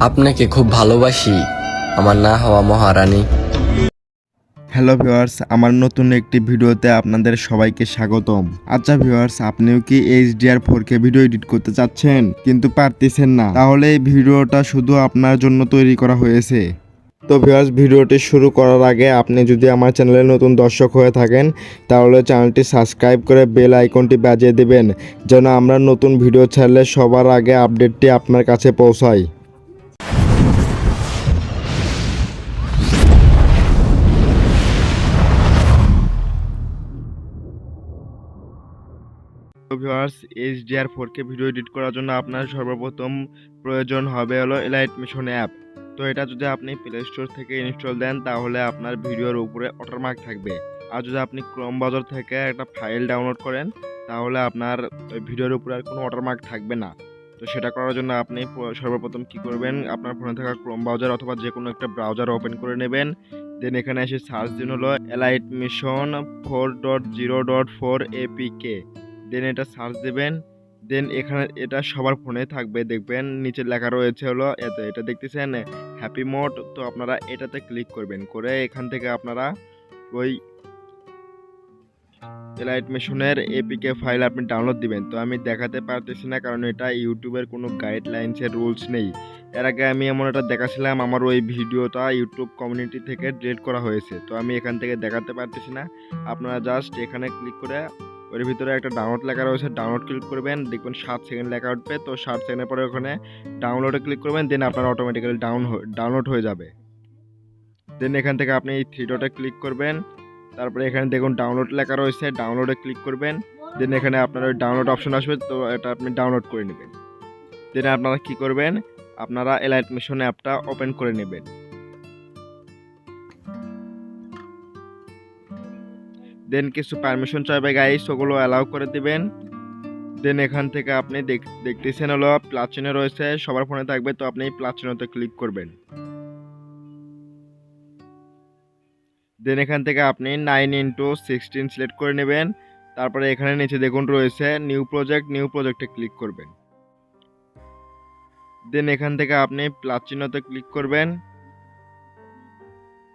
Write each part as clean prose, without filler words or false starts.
আপনাকে খুব ভালোবাসি আমার না হওয়া মহারানী। হ্যালো ভিউয়ার্স, আমার নতুন একটি ভিডিওতে আপনাদের সবাইকে স্বাগতম। আচ্ছা ভিউয়ার্স, আপনিও কি HDR 4K ভিডিও এডিট করতে চাচ্ছেন কিন্তু পারতেছেন না? তাহলে এই ভিডিওটা শুধু আপনার জন্য তৈরি করা হয়েছে। তো ভিউয়ার্স, ভিডিওটি শুরু করার আগে আপনি যদি আমার চ্যানেলে নতুন দর্শক হয়ে থাকেন তাহলে চ্যানেলটি সাবস্ক্রাইব করে বেল আইকনটি বাজিয়ে দিবেন, যেন আমরা নতুন ভিডিও ছাড়লে সবার আগে আপডেটটি আপনার কাছে পৌঁছায়। Viewers, HDR 4K video edit করার জন্য আপনার সর্বপ্রথম প্রয়োজন হবে হলো এলাইট মিশন অ্যাপ। তো এটা যদি আপনি প্লে স্টোর থেকে ইনস্টল দেন তাহলে আপনার ভিডিওর উপরে ওয়াটারমার্ক থাকবে। আর যদি আপনি ক্রোম ব্রাউজার থেকে একটা ফাইল ডাউনলোড করেন তাহলে আপনার ভিডিওর উপরে আর কোনো ওয়াটারমার্ক থাকবে না। তো সেটা করার জন্য আপনি সর্বপ্রথম কি করবেন, আপনার ফোনে থাকা ক্রোম ব্রাউজার অথবা যে কোনো একটা ব্রাউজার ওপেন করে নেবেন। দেন এখানে এসে সার্চ দিন হলো এলাইট মিশন 4.0.4 APK। দেন এটা সার্চ দেবেন। দেন এখানে এটা সবার ফোনে থাকবে, দেখবেন নিচে লেখা রয়েছে হলো এটা দেখতেছেন হ্যাপি মোড। তো আপনারা এটাতে ক্লিক করবেন, করে এখান থেকে আপনারা ওই এলাইট মিশনের এপিকে ফাইল আপনি ডাউনলোড দিবেন। তো আমি দেখাতে পারতেছি না কারণ এটা ইউটিউবের কোনো গাইডলাইন্সের রুলস নেই। এর আগে আমি এমন একটা দেখাছিলাম, আমার ওই ভিডিওটা ইউটিউব কমিউনিটি থেকে ডিলিট করা হয়েছে। তো আমি এখান থেকে দেখাতে পারতেছি না। আপনারা জাস্ট এখানে ক্লিক করে ওর ভিতরে একটা ডাউনলোড লেখা রয়েছে, ডাউনলোড ক্লিক করবেন, দেখবেন 7 সেকেন্ড লেখা উঠবে। তো 7 সেকেন্ডের পরে ওখানে ডাউনলোডে ক্লিক করবেন, দেন আপনার অটোমেটিক্যালি ডাউনলোড হয়ে যাবে। দেন এখান থেকে আপনি এই 3 ডটে ক্লিক করবেন, তারপরে এখানে দেখুন ডাউনলোড লেখা রয়েছে, ডাউনলোডে ক্লিক করবেন। দেন এখানে আপনার ওই ডাউনলোড অপশন আসবে, তো এটা আপনি ডাউনলোড করে নেবেন। দেন আপনারা কি করবেন, আপনারা এলাইট মিশন অ্যাপটা ওপেন করে নেবেন। দেন কিছু পারমিশন চাইবে গাইস, ওগুলো অ্যালাউ করে দিবেন। দেন এখান থেকে আপনি দেখতেছেন হলো প্লাস চিহ্ন রয়েছে, সবার ফোনে থাকবে। তো আপনি প্লাস চিহ্নতে ক্লিক করবেন। দেন এখান থেকে আপনি 9:16 সিলেক্ট করে নেবেন। তারপরে এখানে নিচে দেখুন রয়েছে নিউ প্রজেক্টে ক্লিক করবেন। দেন এখান থেকে আপনি প্লাস চিহ্নতে ক্লিক করবেন।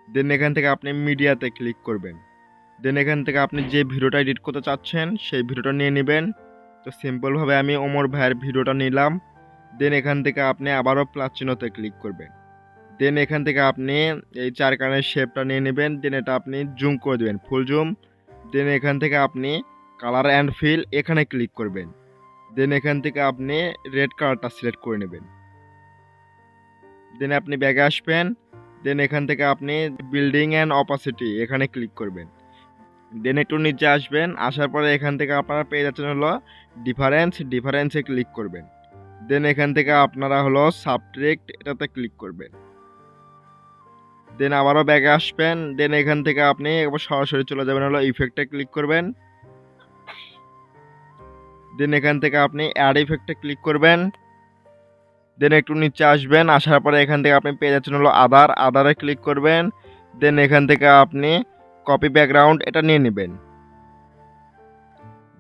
দেন এখান থেকে আপনি মিডিয়াতে ক্লিক করবেন। দেন এখান থেকে আপনি যে ভিডিওটা এডিট করতে চাচ্ছেন সেই ভিডিওটা নিয়ে নেবেন। তো সিম্পলভাবে আমি ওমর ভাইয়ের ভিডিওটা নিলাম। দেন এখান থেকে আপনি আবারও প্লাস চিহ্নতে ক্লিক করবেন। দেন এখান থেকে আপনি এই 4 কানের শেপটা নিয়ে নেবেন। দেন এটা আপনি জুম করে দেবেন, ফুল জুম। দেন এখান থেকে আপনি কালার অ্যান্ড ফিল এখানে ক্লিক করবেন। দেন এখান থেকে আপনি রেড কালারটা সিলেক্ট করে নেবেন। দেন আপনি ব্যাগে আসবেন। দেন এখান থেকে আপনি বিল্ডিং অ্যান্ড অপাসিটি এখানে ক্লিক করবেন। দেন একটু নিচে আসবেন, আসার পরে এখান থেকে আপনারা পেয়ে যাচ্ছেন হলো ডিফারেন্সে ক্লিক করবেন। দেন এখান থেকে আপনারা হলো সাবট্রাক্ট এটাতে ক্লিক করবেন। দেন আবারও ব্যাগে আসবেন। দেন এখান থেকে আপনি একবার সরাসরি চলে যাবেন হলো ইফেক্টে ক্লিক করবেন। দেন এখান থেকে আপনি অ্যাড ইফেক্টে ক্লিক করবেন। দেন একটু নিচে আসবেন, আসার পরে এখান থেকে আপনি পেয়ে যাচ্ছেন হলো আদারে ক্লিক করবেন। দেন এখান থেকে আপনি কপি ব্যাকগ্রাউন্ড এটা নিয়ে নেবেন।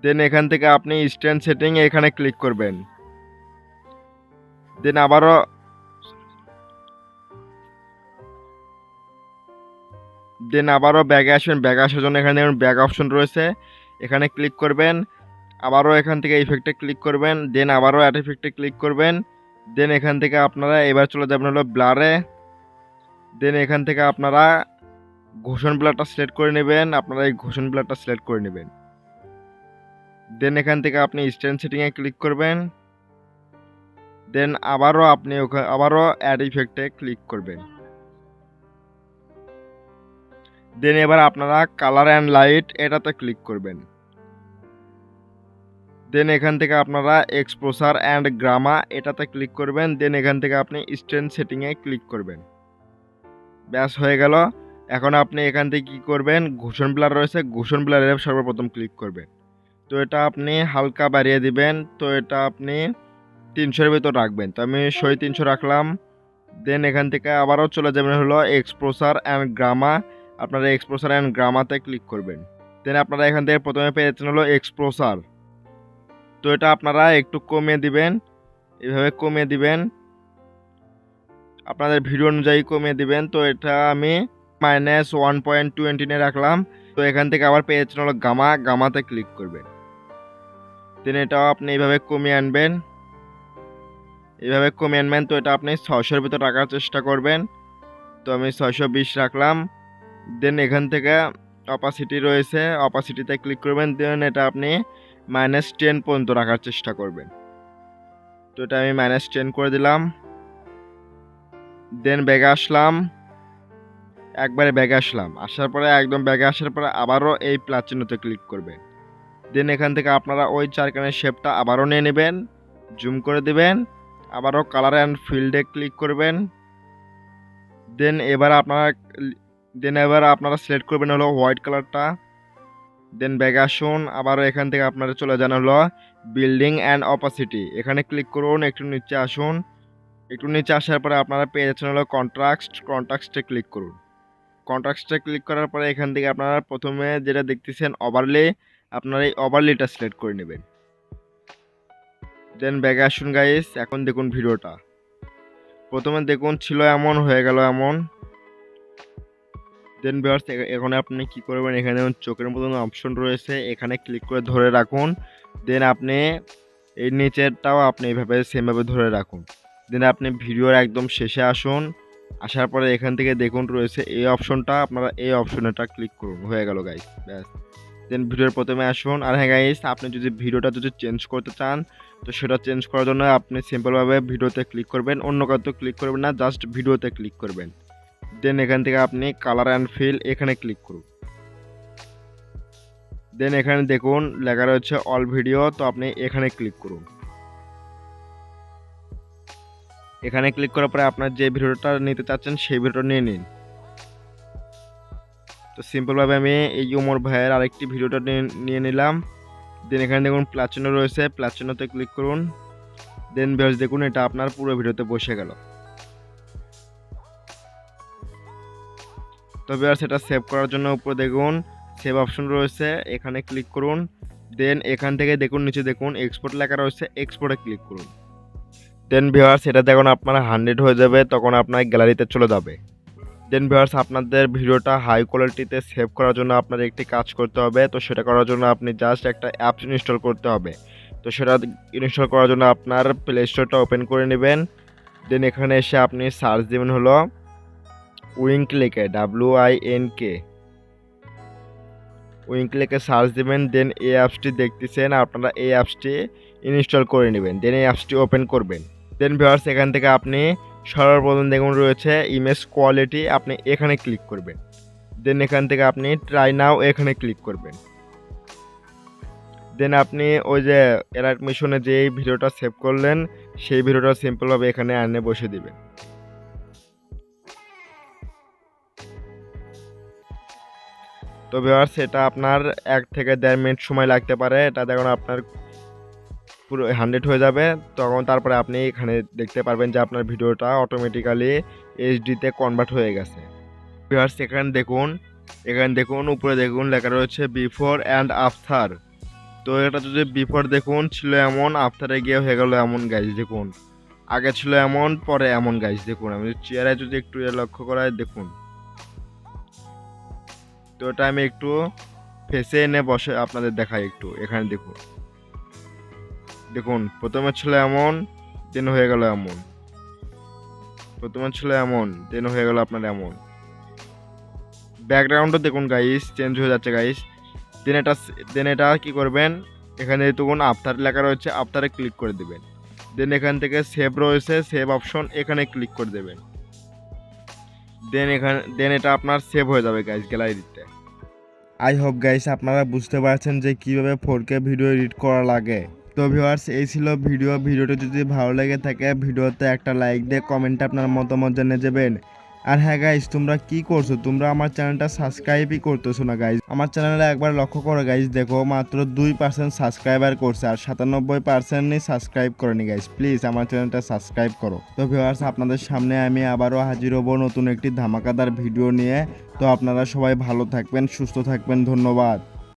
দেন এখান থেকে আপনি স্ট্যান্ড সেটিং এখানে ক্লিক করবেন। দেন আবারও ব্যাগে আসবেন। ব্যাগে আসার জন্য এখানে দেখুন ব্যাগ অপশন রয়েছে, এখানে ক্লিক করবেন। আবারও এখান থেকে ইফেক্টে ক্লিক করবেন। দেন আবারও অ্যাড ইফেক্টে ক্লিক করবেন। দেন এখান থেকে আপনারা এবার চলে যাবেন হলো ব্লারে। দেন এখান থেকে আপনারা ঘোষণ ব্লারটা সিলেক্ট করে নেবেন। দেন এখান থেকে আপনি স্ট্যান্ড সেটিংয়ে ক্লিক করবেন। দেন আবারও অ্যাড ইফেক্টে ক্লিক করবেন। দেন এবার আপনারা কালার অ্যান্ড লাইট এটাতে ক্লিক করবেন। দেন এখান থেকে আপনারা এক্সপোজার অ্যান্ড গ্রামা এটাতে ক্লিক করবেন। দেন এখান থেকে আপনি স্ট্যান্ড সেটিংয়ে ক্লিক করবেন। ব্যাস হয়ে গেল। এখন আপনি এখান থেকে কী করবেন, ঘোষণ ব্লার রয়েছে, ঘোষণ ব্লারে সর্বপ্রথম ক্লিক করবেন। তো এটা আপনি হালকা বাড়িয়ে দিবেন। তো এটা আপনি 300-এর ভিতর রাখবেন। তো আমি 300 রাখলাম। দেন এখান থেকে আবারও চলে যাবেন হলো এক্সপোজার অ্যান্ড গ্রামা। আপনারা এক্সপোজার অ্যান্ড গ্রামাতে ক্লিক করবেন। দেন আপনারা এখান থেকে প্রথমে পেয়ে যাচ্ছেন হলো এক্সপোজার। তো এটা আপনারা একটু কমিয়ে দিবেন, এভাবে কমিয়ে দিবেন। আপনাদের ভিডিও অনুযায়ী কমিয়ে দিবেন। তো এটা আমি -1.20 রাখলাম। তো এখান থেকে আবার পেয়ে যাচ্ছেন হলো গামাতে ক্লিক করবেন। দেন এটাও আপনি এইভাবে কমিয়ে আনবেন। তো এটা আপনি 600-এর ভিতর রাখার চেষ্টা করবেন। তো আমি 620 রাখলাম। দেন এখান থেকে অপাসিটি রয়েছে, অপাসিটিতে ক্লিক করবেন। দেন এটা আপনি -10 পর্যন্ত রাখার চেষ্টা করবেন। তো এটা আমি -10 করে দিলাম। দেন ব্যাগে আসলাম, একবারে ব্যাগে আসলাম। আসার পরে একদম ব্যাগে আসার পরে আবারও এই প্লাস চিহ্নতে ক্লিক করবেন। দেন এখান থেকে আপনারা ওই চারখানের শেপটা আবারও নিয়ে নেবেন, জুম করে দিবেন, আবারও কালার অ্যান্ড ফিল্ডে ক্লিক করবেন। দেন এবার আপনারা সিলেক্ট করবেন হলো হোয়াইট কালারটা। দেন ব্যাগে আসুন, আবারও এখান থেকে আপনারা চলে যান হলো বিল্ডিং অ্যান্ড অপাসিটি, এখানে ক্লিক করুন। একটু নিচে আসুন, একটু নিচে আসার পরে আপনারা পেয়ে যাচ্ছেন হলো কন্ট্রাস্টে ক্লিক করুন। কন্ট্রাস্টে ক্লিক করার পরে এখান থেকে আপনারা প্রথমে যেটা দেখতেছেন ওভারলে, আপনারা এই ওভারলেটা সিলেক্ট করে নেবেন। দেন ব্যাগে আসুন গাইস, এখন দেখুন ভিডিওটা। প্রথমে দেখুন ছিল এমন, হয়ে গেল এমন। দেন ভিউয়ার্স এখন আপনি কি করবেন, এখানে চোখের মতন অপশন রয়েছে, এখানে ক্লিক করে ধরে রাখুন। দেন আপনি এই নিচেরটাও আপনি এইভাবে সেমভাবে ধরে রাখুন। দেন আপনি ভিডিওর একদম শেষে আসুন, আসার পরে এখান থেকে দেখুন রয়েছে এই অপশনটা, আপনারা এই অপশনটা ক্লিক করুন। হয়ে গেল গাইস, ব্যাস। দেন ভিডিওর প্রথমে আসুন। আর হ্যাঁ গাইস, আপনি যদি ভিডিওটা চেঞ্জ করতে চান, তো সেটা চেঞ্জ করার জন্য আপনি সিম্পলভাবে ভিডিওতে ক্লিক করবেন, অন্য কাউতে ক্লিক করবেন না, জাস্ট ভিডিওতে ক্লিক করবেন। দেন এখান থেকে আপনি কালার অ্যান্ড ফিল এখানে ক্লিক করুন। দেন এখানে দেখুন লেখা রয়েছে অল ভিডিও, তো আপনি এখানে ক্লিক করুন। এখানে ক্লিক করার পরে আপনার যে ভিডিওটা নিতে চাচ্ছেন সেই ভিডিওটা নিয়ে নিন। তো সিম্পলভাবে আমি এই ওমর ভাইয়ের আরেকটি ভিডিওটা নিয়ে নিলাম। দেন এখানে দেখুন প্লাস চিহ্ন রয়েছে, প্লাস চিহ্নতে ক্লিক করুন। দেন ভিউয়ার্স দেখুন এটা আপনার পুরো ভিডিওতে বসে গেল। তো ভিউয়ার্স এটা সেভ করার জন্য উপরে দেখুন সেভ অপশন রয়েছে, এখানে ক্লিক করুন। দেন এখান থেকে দেখুন নিচে দেখুন এক্সপোর্ট লেখা রয়েছে, এক্সপোর্টে ক্লিক করুন। দেন ভিউয়ার্স এটা যখন আপনার 100 হয়ে যাবে তখন আপনার গ্যালারিতে চলে যাবে। দেন ভিউয়ার্স আপনাদের ভিডিওটা হাই কোয়ালিটিতে সেভ করার জন্য আপনার একটি কাজ করতে হবে। তো সেটা করার জন্য আপনি জাস্ট একটা অ্যাপস ইনস্টল করতে হবে। তো সেটা ইনস্টল করার জন্য আপনার প্লে স্টোরটা ওপেন করে নেবেন। দেন এখানে এসে আপনি সার্চ দেবেন হলো উইঙ্ক লিখে, WINK, উইঙ্ক লিখে সার্চ দেবেন। দেন এই অ্যাপসটি দেখতেছেন, আপনারা এই অ্যাপসটি ইনস্টল করে নেবেন। দেন এই অ্যাপসটি ওপেন করবেন। দেন ভিউয়ার্স এখান থেকে আপনি সর্বপ্রথম দেখুন রয়েছে ইমেজ কোয়ালিটি, আপনি এখানে ক্লিক করবেন। দেন এখান থেকে আপনি ট্রাই নাও এখানে ক্লিক করবেন। দেন আপনি ওই যে এলাইট মিশনে যে ভিডিওটা সেভ করলেন সেই ভিডিওটা সিম্পলভাবে এখানে আনে বসে দিবেন। তো ভিউয়ার্স এটা আপনার 1 থেকে 1.5 মিনিট সময় লাগতে পারে। এটা দেখুন আপনার পুরো 100 হয়ে যাবে, তখন তারপরে আপনি এখানে দেখতে পারবেন যে আপনার ভিডিওটা অটোমেটিক্যালি এইচডিতে কনভার্ট হয়ে গেছে। ভিউয়ার্স এখানে দেখুন উপরে দেখুন লেখা রয়েছে বিফোর অ্যান্ড আফটার। তো এটা যদি বিফোর দেখুন ছিল এমন, আফটারে গিয়ে হয়ে গেল এমন গাইজ। দেখুন আগে ছিল এমন, পরে এমন গাইজ। দেখুন আমি চেয়ারে যদি একটু লক্ষ্য করাই দেখুন। তো এটা আমি একটু ফেসে এনে বসে আপনাদের দেখাই একটু। এখানে দেখুন প্রথমে ছিল এমন, দেন হয়ে গেল এমন, প্রথমে ছিল এমন, দেন হয়ে গেল আপনার এমন। ব্যাকগ্রাউন্ডও দেখুন গাইস চেঞ্জ হয়ে যাচ্ছে গাইস। দেন এটা কি করবেন, এখানে দেখুন আফটার লেখা রয়েছে, আফটারে ক্লিক করে দেবেন। দেন এখান থেকে সেভ রয়েছে, সেভ অপশন এখানে ক্লিক করে দেবেন। দেন এটা আপনার সেভ হয়ে যাবে গাইস গ্যালারিতে। আই হোপ গাইস আপনারা বুঝতে পারছেন যে কিভাবে 4K ভিডিও এডিট করা লাগে। তো ভিউয়ার্স এই ছিল ভিডিওটি যদি ভালো লেগে থাকে ভিডিওতে একটা লাইক দিয়ে কমেন্টে আপনার মতামত জানিয়ে যাবেন। আর হ্যাঁ গাইস তোমরা কি করছো, তোমরা আমার চ্যানেলটা সাবস্ক্রাইবই করতেছো না গাইস। আমার চ্যানেলে একবার লক্ষ্য করো গাইস, দেখো মাত্র 2% সাবস্ক্রাইবার করছে আর 97%ই সাবস্ক্রাইব করেনি গাইস। প্লিজ আমার চ্যানেলটা সাবস্ক্রাইব করো। তো ভিউয়ার্স আপনাদের সামনে আমি আবারও হাজির হব নতুন একটি ধামাকাদার ভিডিও নিয়ে। তো আপনারা সবাই ভালো থাকবেন, সুস্থ থাকবেন, ধন্যবাদ।